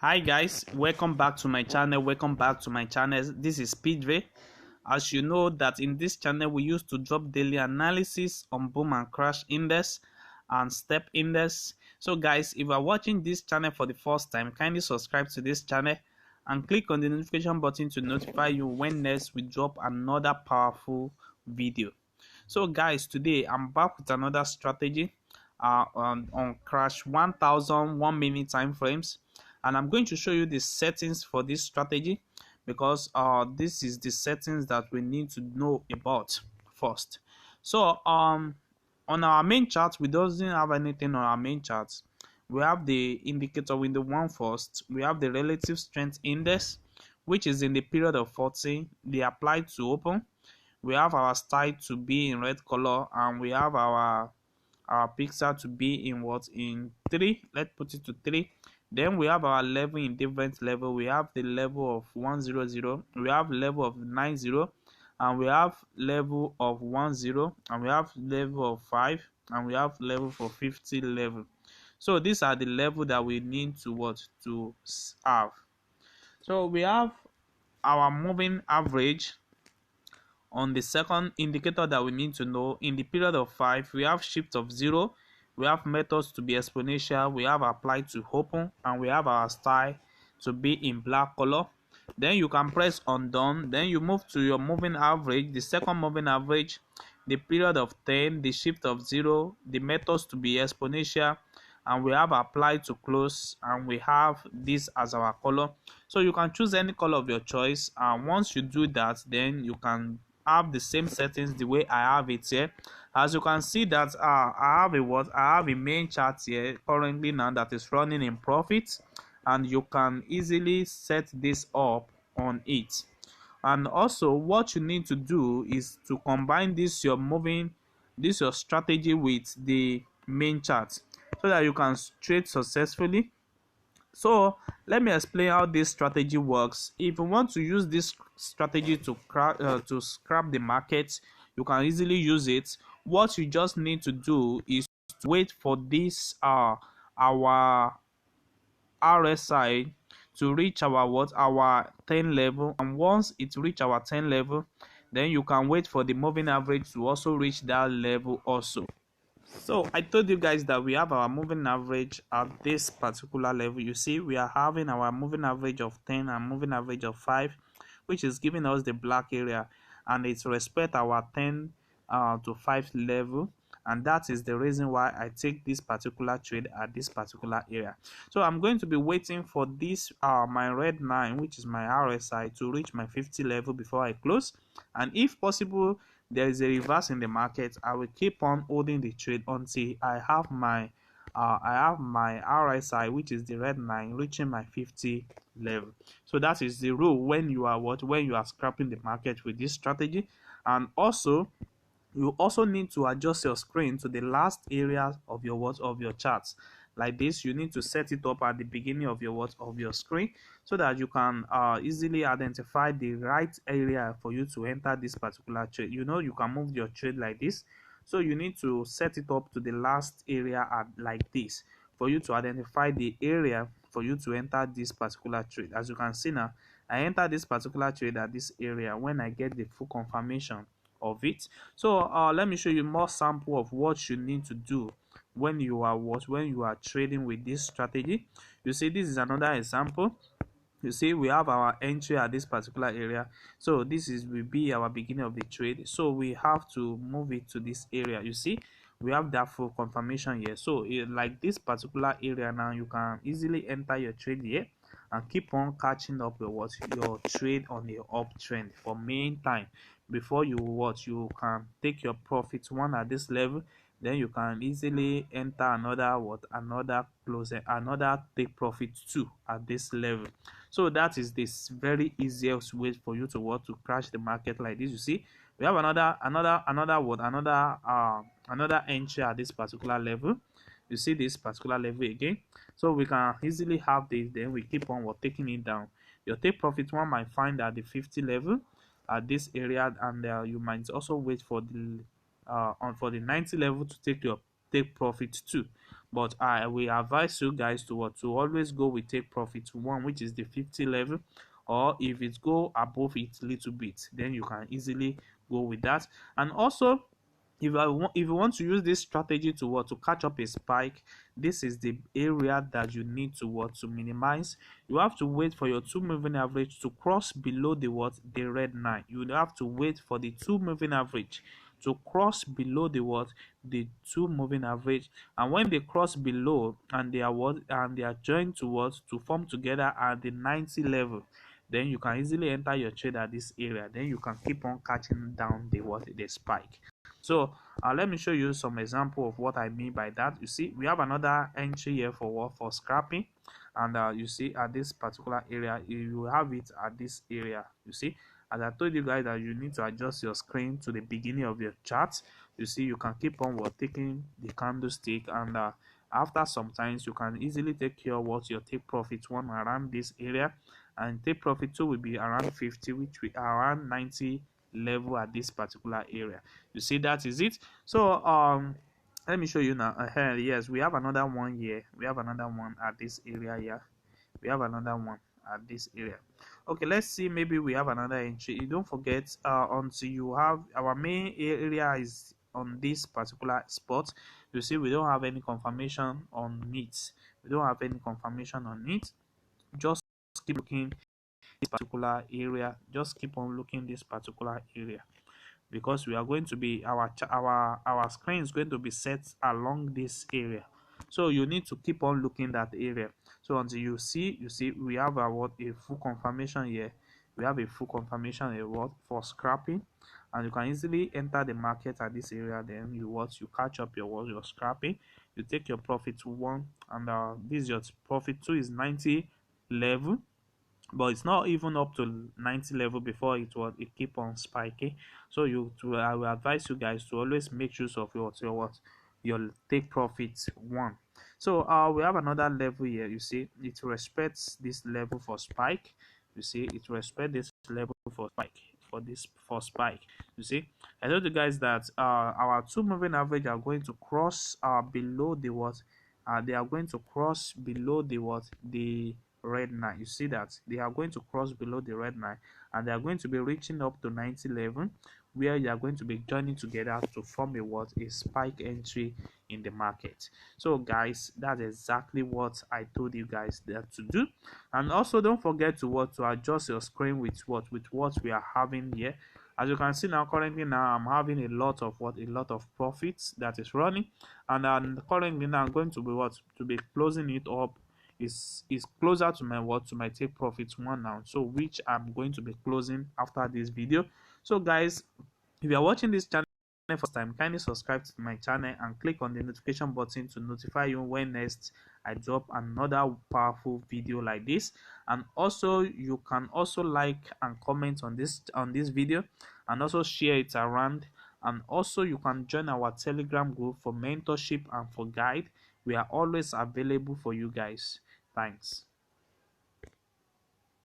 Hi guys, welcome back to my channel. This is Speedway. As you know that in this channel we used to drop daily analysis on boom and crash index and step index. So guys, if you are watching this channel for the first time, kindly subscribe to this channel and click on the notification button to notify you when next we drop another powerful video. So guys, today I'm back with another strategy on crash 1000 1 minute time frames, and I'm going to show you the settings for this strategy because this is the settings that we need to know about first. So on our main chart, we doesn't have anything on our main chart. We have the indicator window one first. We have the relative strength index, which is in the period of 40. They apply to open. We have our style to be in red color, and we have our pixel to be in what, in 3. Let's put it to 3. Then we have our level in different level. We have the level of 100, we have level of 90, and we have level of 10, and we have level of 5, and we have level for 50 level. So these are the level that we need to what to have. So we have our moving average. On the second indicator that we need to know, in the period of 5, we have shift of 0, we have methods to be exponential, we have apply to open, and we have our style to be in black color. Then you can press on done. Then you move to your moving average, the second moving average, the period of 10, the shift of 0, the methods to be exponential, and we have apply to close, and we have this as our color. So you can choose any color of your choice, and once you do that, then you can have the same settings the way I have it here. As you can see that I have a main chart here currently now that is running in profit, and you can easily set this up on it. And also what you need to do is to combine this your strategy with the main chart so that you can trade successfully. So let me explain how this strategy works. If you want to use this strategy to scrap the market, you can easily use it. What you just need to do is to wait for this our RSI to reach our 10 level, and once it reach our 10 level, then you can wait for the moving average to also reach that level also. So I told you guys that we have our moving average at this particular level. You see, we are having our moving average of 10 and moving average of 5, which is giving us the black area, and it's respect our 10 to 5 level, and that is the reason why I take this particular trade at this particular area. So I'm going to be waiting for this my red 9, which is my RSI, to reach my 50 level before I close, and if possible there is a reverse in the market, I will keep on holding the trade until I have my RSI, which is the red 9, reaching my 50 level. So that is the rule when you are scrapping the market with this strategy. And also you also need to adjust your screen to the last area of your charts. Like this, you need to set it up at the beginning of your screen so that you can easily identify the right area for you to enter this particular trade. You know, you can move your trade like this, so you need to set it up to the last area at like this for you to identify the area for you to enter this particular trade. As you can see now, I enter this particular trade at this area when I get the full confirmation of it. So let me show you more sample of what you need to do when you are trading with this strategy. You see, this is another example. You see, we have our entry at this particular area, so this will be our beginning of the trade. So we have to move it to this area. You see, we have that full confirmation here. So like this particular area now, you can easily enter your trade here and keep on catching up with your trade on the uptrend for main time before you can take your profits one at this level. Then you can easily enter another take profit 2 at this level. So that is this very easiest way for you to crash the market like this. You see, we have another entry at this particular level. You see this particular level again, so we can easily have this. Then we keep on taking it down. Your take profit one might find at the 50 level at this area, and you might also wait for the 90 level to take your take profit 2. But I will advise you guys to always go with take profit 1, which is the 50 level, or if it go above it a little bit, then you can easily go with that. And also, if you want to use this strategy to catch up a spike, this is the area that you need to minimize. You have to wait for your 2 moving average to cross below the red line. You have to wait for the 2 moving average to cross below the 2 moving average. And when they cross below and they are joined to form together at the 90 level, then you can easily enter your trade at this area. Then you can keep on catching down the spike. So let me show you some example of what I mean by that. You see, we have another entry here for scrapping, and you see at this particular area, you have it at this area. You see, as I told you guys that you need to adjust your screen to the beginning of your chart. You see, you can keep on taking the candlestick, and after sometimes you can easily take your your take profit 1 around this area, and take profit 2 will be around 50, which we are around 90 level at this particular area. You see, that is it. So let me show you now. Yes, we have another one here. We have another one at this area here. We have another one at this area. Okay, let's see, maybe we have another entry. You don't forget, until you have our main area is on this particular spot. You see, we don't have any confirmation on it. We don't have any confirmation on it. Just keep looking this particular area. Just keep on looking this particular area, because we are going to be our screen is going to be set along this area. So you need to keep on looking that area. So until you see we have a full confirmation here. We have a full confirmation here for scrapping, and you can easily enter the market at this area. Then you catch up your scrapping. You take your profit to 1, and this your profit 2 is 90 level, but it's not even up to 90 level before it keep on spiking. So I will advise you guys to always make use of your take profit 1. So we have another level here. You see, it respects this level for spike. You see, it respects this level for spike. You see, I told you guys that our 2 moving average are going to cross below they are going to cross below the red line. You see that they are going to cross below the red line, and they are going to be reaching up to 90 level, where you are going to be joining together to form a spike entry in the market. So guys, that's exactly what I told you guys that to do. And also, don't forget to adjust your screen with what we are having here. As you can see now, currently now I'm having a lot of profits that is running, and currently now I'm going to be closing it up. Is closer to my take profit 1 now, so which I'm going to be closing after this video. So guys, if you are watching this channel first time, kindly subscribe to my channel and click on the notification button to notify you when next I drop another powerful video like this. And also, you can also like and comment on this video, and also share it around. And also, you can join our Telegram group for mentorship and for guide. We are always available for you guys. Thanks.